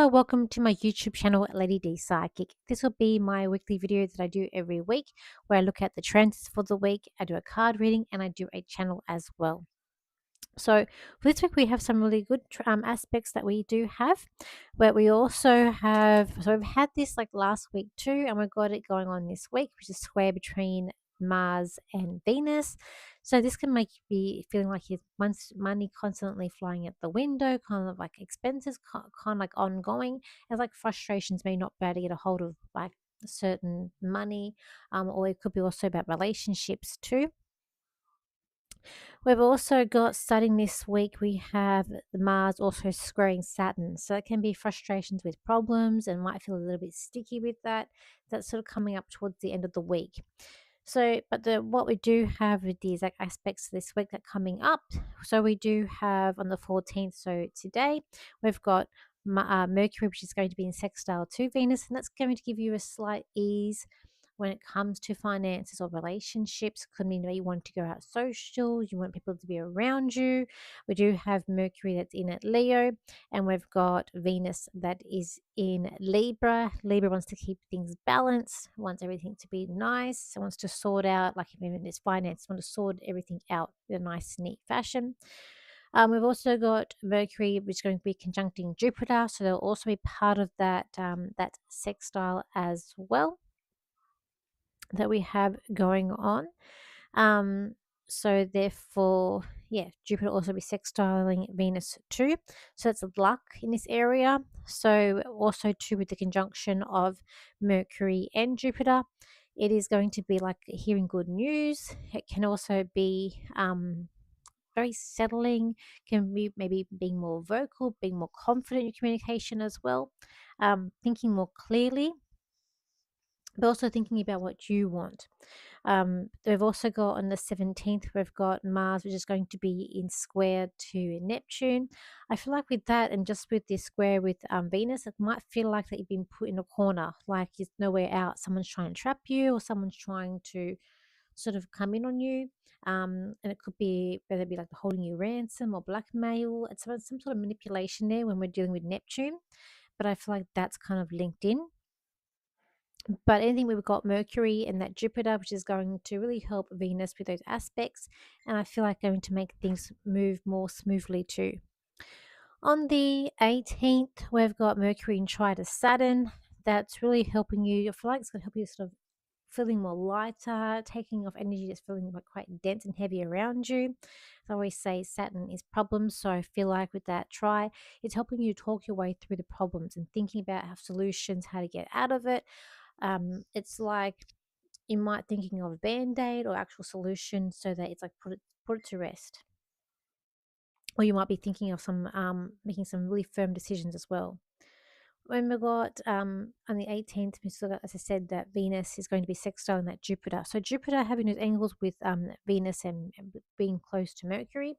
Hello, welcome to my YouTube channel, Lady D Psychic. This will be my weekly video that I do every week where I look at the transits for the week, I do a card reading, and I do a channel as well. So for this week, we have some really good aspects that we do have, but we also have, so we've had this like last week too, and we've got it going on this week, which is square between Mars and Venus. So this can make you be feeling like your money constantly flying out the window, kind of like expenses, kind of like ongoing, and like frustrations may not be able to get a hold of like certain money, or it could be also about relationships too. We've also got, starting this week, we have the Mars also squaring Saturn. So it can be frustrations with problems and might feel a little bit sticky with that. That's sort of coming up towards the end of the week. So, but what we do have with the exact aspects this week that are coming up. So we do have on the 14th, so today, we've got Mercury, which is going to be in sextile to Venus, and that's going to give you a slight ease when it comes to finances or relationships. Could mean that you want to go out social, you want people to be around you. We do have Mercury that's in at Leo, and we've got Venus that is in Libra. Libra wants to keep things balanced, wants everything to be nice, wants to sort out, like even its finance, want to sort everything out in a nice, neat fashion. We've also got Mercury, which is going to be conjuncting Jupiter, so they'll also be part of that that sextile as well that we have going on. So therefore, yeah, Jupiter also be sextiling Venus too. So it's luck in this area. So also too with the conjunction of Mercury and Jupiter, it is going to be like hearing good news. It can also be very settling, can be maybe being more vocal, being more confident in your communication as well, thinking more clearly, but also thinking about what you want. They've also got on the 17th, we've got Mars, which is going to be in square to Neptune. I feel like with that, and just with this square with Venus, it might feel like that you've been put in a corner, like there's nowhere out. Someone's trying to trap you, or someone's trying to sort of come in on you. And it could be whether it be like holding you ransom or blackmail. It's some sort of manipulation there when we're dealing with Neptune. But I feel like that's kind of linked in. But anything we've got Mercury and that Jupiter, which is going to really help Venus with those aspects, and I feel like going to make things move more smoothly too. On the 18th, we've got Mercury in tri to Saturn. That's really helping you. I feel like it's going to help you sort of feeling more lighter, taking off energy that's feeling like quite dense and heavy around you. I always say Saturn is problems, so I feel like with that try, it's helping you talk your way through the problems and thinking about how solutions, how to get out of it. It's like you might thinking of a band-aid or actual solution, so that it's like put it to rest. Or you might be thinking of some making some really firm decisions as well. When we got on the 18th, we still got, as I said, that Venus is going to be sextiling that Jupiter. So Jupiter having those angles with Venus and being close to Mercury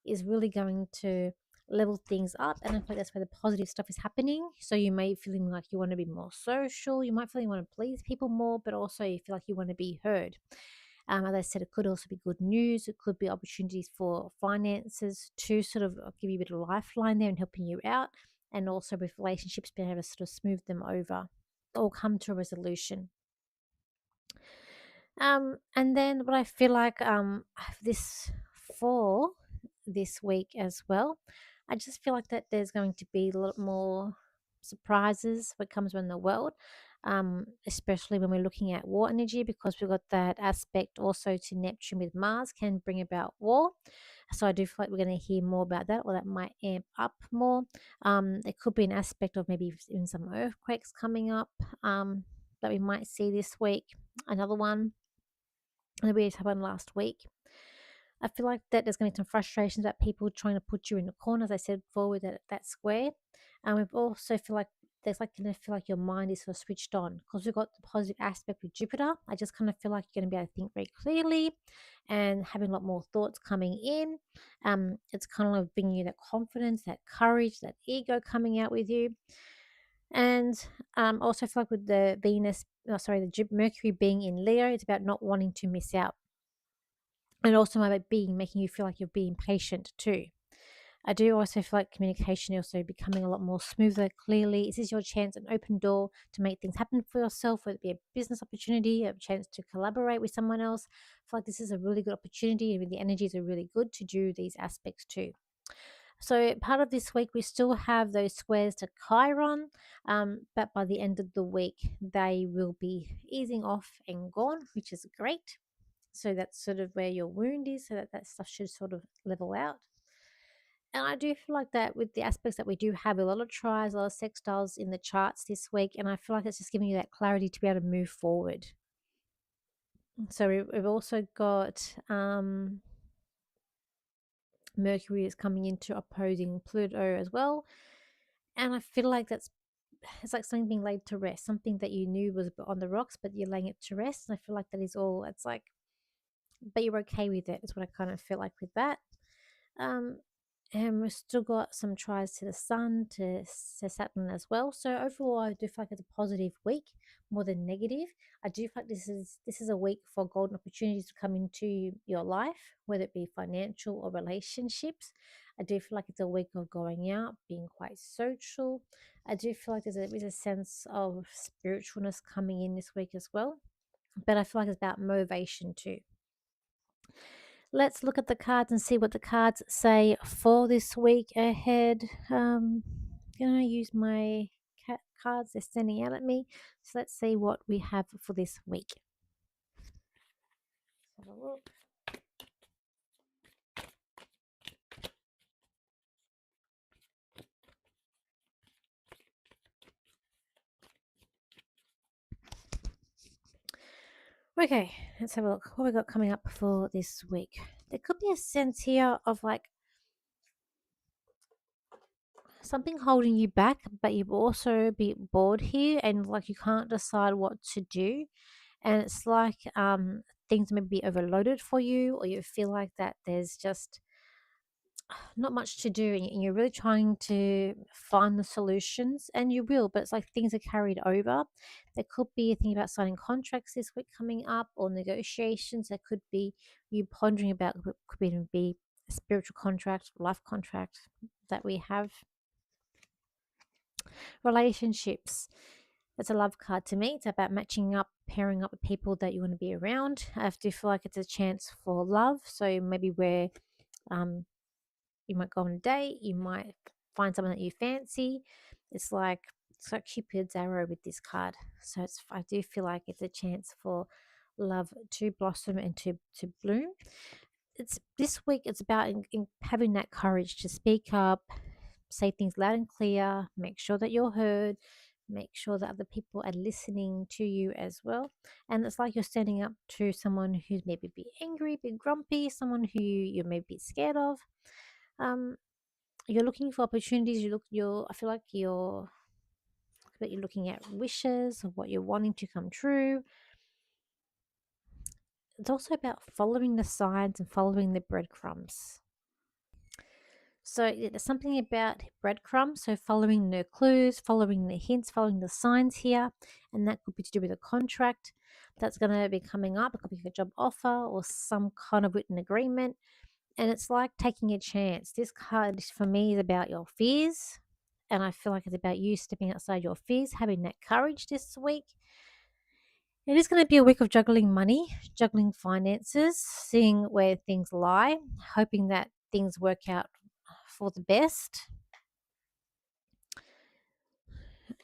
is really going to level things up, and I feel like that's where the positive stuff is happening. So you may be feeling like you want to be more social, you might feel you want to please people more, but also you feel like you want to be heard. As I said, it could also be good news. It could be opportunities for finances to sort of give you a bit of a lifeline there and helping you out, and also with relationships being able to sort of smooth them over or come to a resolution. And then what I feel like this for this week as well, I just feel like that there's going to be a lot more surprises what comes around the world, especially when we're looking at war energy, because we've got that aspect also to Neptune with Mars can bring about war. So I do feel like we're going to hear more about that, or that might amp up more. It could be an aspect of maybe even some earthquakes coming up that we might see this week. Another one that we happened last week. I feel like that there's going to be some frustrations about people trying to put you in a corner, as I said before, with that square. And we've also feel like there's like going to feel like your mind is sort of switched on, because we've got the positive aspect with Jupiter. I just kind of feel like you're going to be able to think very clearly and having a lot more thoughts coming in. It's kind of like bringing you that confidence, that courage, that ego coming out with you. And also feel like with the Mercury being in Leo, it's about not wanting to miss out, and also might be making you feel like you're being patient too. I do also feel like communication also becoming a lot more smoother, clearly. This is your chance, an open door to make things happen for yourself, whether it be a business opportunity, a chance to collaborate with someone else. I feel like this is a really good opportunity, and the energies are really good to do these aspects too. So part of this week, we still have those squares to Chiron, but by the end of the week, they will be easing off and gone, which is great. So that's sort of where your wound is, so that stuff should sort of level out. And I do feel like that with the aspects that we do have a lot of tries, a lot of sextiles in the charts this week, and I feel like it's just giving you that clarity to be able to move forward. So we've also got Mercury is coming into opposing Pluto as well, and I feel like it's like something being laid to rest, something that you knew was on the rocks, but you're laying it to rest. And I feel like that is all. It's like, but you're okay with it. Is what I kind of feel like with that. Um, and we've still got some tries to the Sun, to Saturn as well. So overall, I do feel like it's a positive week more than negative. I do feel like this is a week for golden opportunities to come into your life, whether it be financial or relationships. I do feel like it's a week of going out, being quite social. I do feel like there's a sense of spiritualness coming in this week as well. But I feel like it's about motivation too. Let's look at the cards and see what the cards say for this week ahead. Gonna use my cat cards, they're standing out at me. So let's see what we have for this week. Let's have a look. Okay, let's have a look. What we got coming up for this week? There could be a sense here of like something holding you back, but you've also be bored here and like you can't decide what to do. And it's like things may be overloaded for you, or you feel like that there's just not much to do, and you're really trying to find the solutions, and you will, but it's like things are carried over. There could be a thing about signing contracts this week coming up, or negotiations. There could be you pondering about, could even be a spiritual contract, life contract that we have. Relationships, it's a love card to me. It's about matching up, pairing up with people that you want to be around. I do feel like it's a chance for love. So maybe where um, you might go on a date, you might find someone that you fancy. It's like Cupid's arrow with this card. So I do feel like it's a chance for love to blossom and to bloom. It's this week. It's about in having that courage to speak up, say things loud and clear, make sure that you're heard, make sure that other people are listening to you as well. And it's like you're standing up to someone who's maybe a bit angry, a bit grumpy, someone who you're maybe a bit scared of. Um, you're looking for opportunities. I feel like you're looking at wishes of what you're wanting to come true. It's also about following the signs and following the breadcrumbs. So there's something about breadcrumbs, so following the clues, following the hints, following the signs here, and that could be to do with a contract that's going to be coming up. It could be a job offer or some kind of written agreement, and it's like taking a chance. This card for me is about your fears, and I feel like it's about you stepping outside your fears, having that courage this week. It is going to be a week of juggling money, juggling finances, seeing where things lie, hoping that things work out for the best.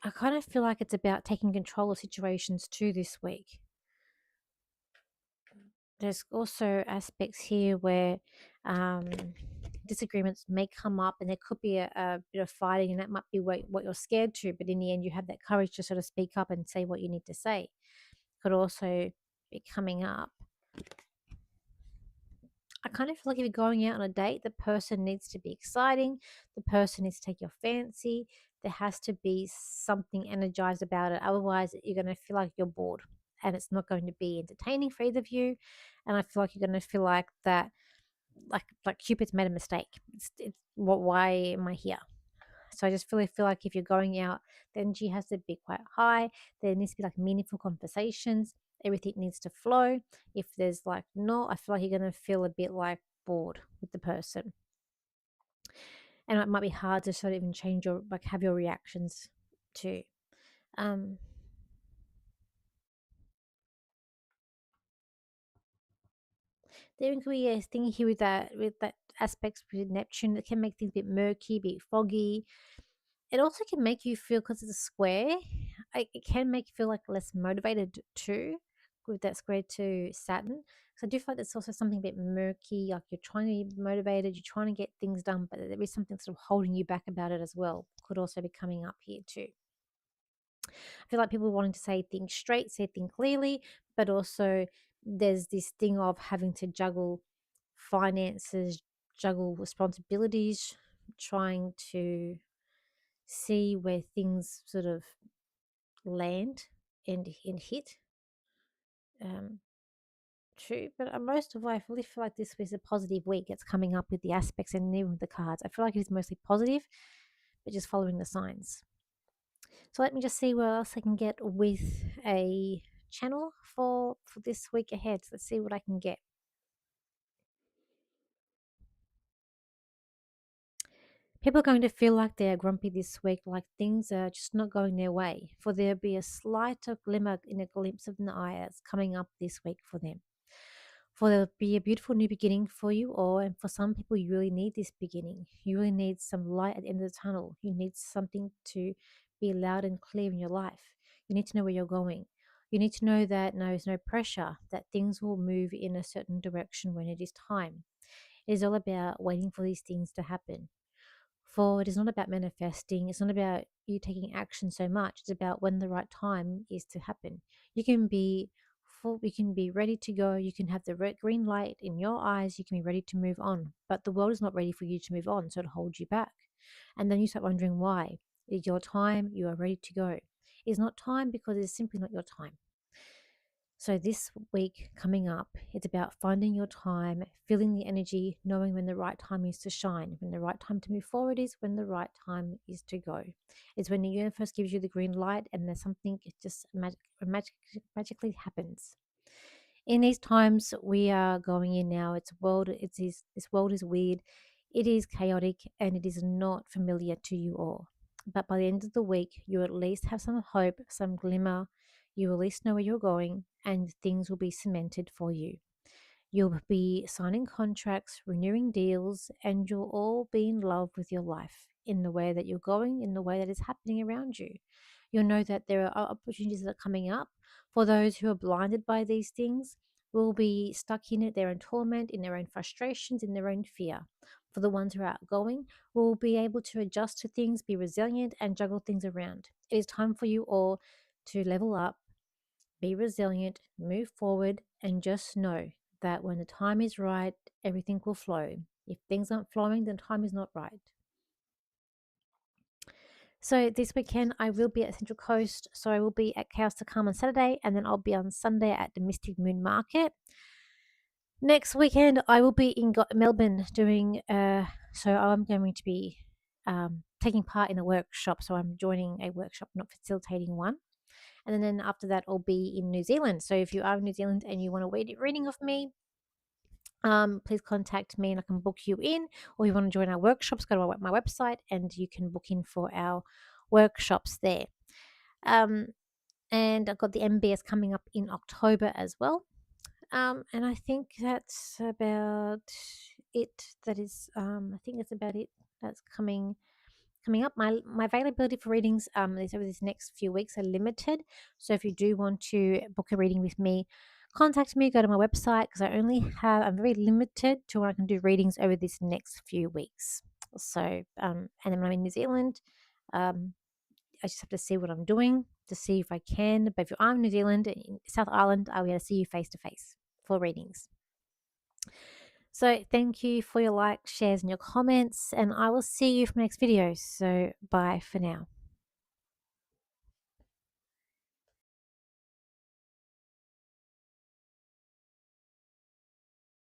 I kind of feel like it's about taking control of situations too this week. There's also aspects here where um, disagreements may come up, and there could be a bit of fighting, and that might be what you're scared to. But in the end, you have that courage to sort of speak up and say what you need to say. Could also be coming up. I kind of feel like if you're going out on a date, the person needs to be exciting. The person needs to take your fancy. There has to be something energized about it. Otherwise, you're going to feel like you're bored, and it's not going to be entertaining for either of you. And I feel like you're going to feel like that, like Cupid's made a mistake. It's what? Why am I here? So I just feel like if you're going out, the energy has to be quite high. There needs to be like meaningful conversations. Everything needs to flow. If there's like no, I feel like you're gonna feel a bit like bored with the person. and it might be hard to sort of even change your, like, have your reactions to. Um, there can be a thing here with that aspects with Neptune that can make things a bit murky, a bit foggy. It also can make you feel, because it's a square, it can make you feel like less motivated too, with that square to Saturn. So I do feel like there's also something a bit murky, like you're trying to be motivated, you're trying to get things done, but there is something sort of holding you back about it as well. Could also be coming up here too. I feel like people wanting to say things straight, say things clearly, but also there's this thing of having to juggle finances, juggle responsibilities, trying to see where things sort of land and hit. Um, True, but most of all, I really feel like this was a positive week. It's coming up with the aspects and even with the cards. I feel like it is mostly positive, but just following the signs. So let me just see what else I can get with a channel for this week ahead. So let's see what I can get. People are going to feel like they are grumpy this week, like things are just not going their way. For there'll be a slight glimmer in a glimpse of an eye that's coming up this week for them. For there'll be a beautiful new beginning for you all, and for some people, you really need this beginning. You really need some light at the end of the tunnel. You need something to be loud and clear in your life. You need to know where you're going. You need to know that there's no pressure, that things will move in a certain direction when it is time. It is all about waiting for these things to happen. For it is not about manifesting, it's not about you taking action so much. It's about when the right time is to happen. You can be full, you can be ready to go, you can have the red green light in your eyes, you can be ready to move on. But the world is not ready for you to move on, so it holds you back. And then you start wondering why. It's your time, you are ready to go. It's not time because it's simply not your time. So, this week coming up, it's about finding your time, feeling the energy, knowing when the right time is to shine, when the right time to move forward is, when the right time is to go. It's when the universe gives you the green light and there's something, it just magically happens. In these times we are going in now, this world is weird, it is chaotic, and it is not familiar to you all. But by the end of the week, you at least have some hope, some glimmer. You at least know where you're going, and things will be cemented for you. You'll be signing contracts, renewing deals, and you'll all be in love with your life in the way that you're going, in the way that is happening around you. You'll know that there are opportunities that are coming up. For those who are blinded by these things, will be stuck in it, their own torment, in their own frustrations, in their own fear. For the ones who are outgoing, will be able to adjust to things, be resilient, and juggle things around. It is time for you all to level up, be resilient, move forward, and just know that when the time is right, everything will flow. If things aren't flowing, then time is not right. So this weekend I will be at Central Coast. So I will be at Chaos to Calm on Saturday, and then I'll be on Sunday at the Mystic Moon Market. Next weekend I will be in Melbourne doing. So I'm going to be taking part in a workshop. So I'm joining a workshop, not facilitating one. And then after that, I'll be in New Zealand. So if you are in New Zealand and you want a reading of me, please contact me and I can book you in. Or if you want to join our workshops, go to my website and you can book in for our workshops there. And I've got the MBS coming up in October as well. And I think that's about it. That is, I think that's about it. That's coming up. My availability for readings over these next few weeks are limited. So if you do want to book a reading with me, contact me. Go to my website because I'm very limited to when I can do readings over these next few weeks. So and then when I'm in New Zealand, I just have to see what I'm doing to see if I can. But if you are in New Zealand, in South Island, I'll be able to see you face to face for readings. So thank you for your likes, shares, and your comments, and I will see you for my next video. So bye for now.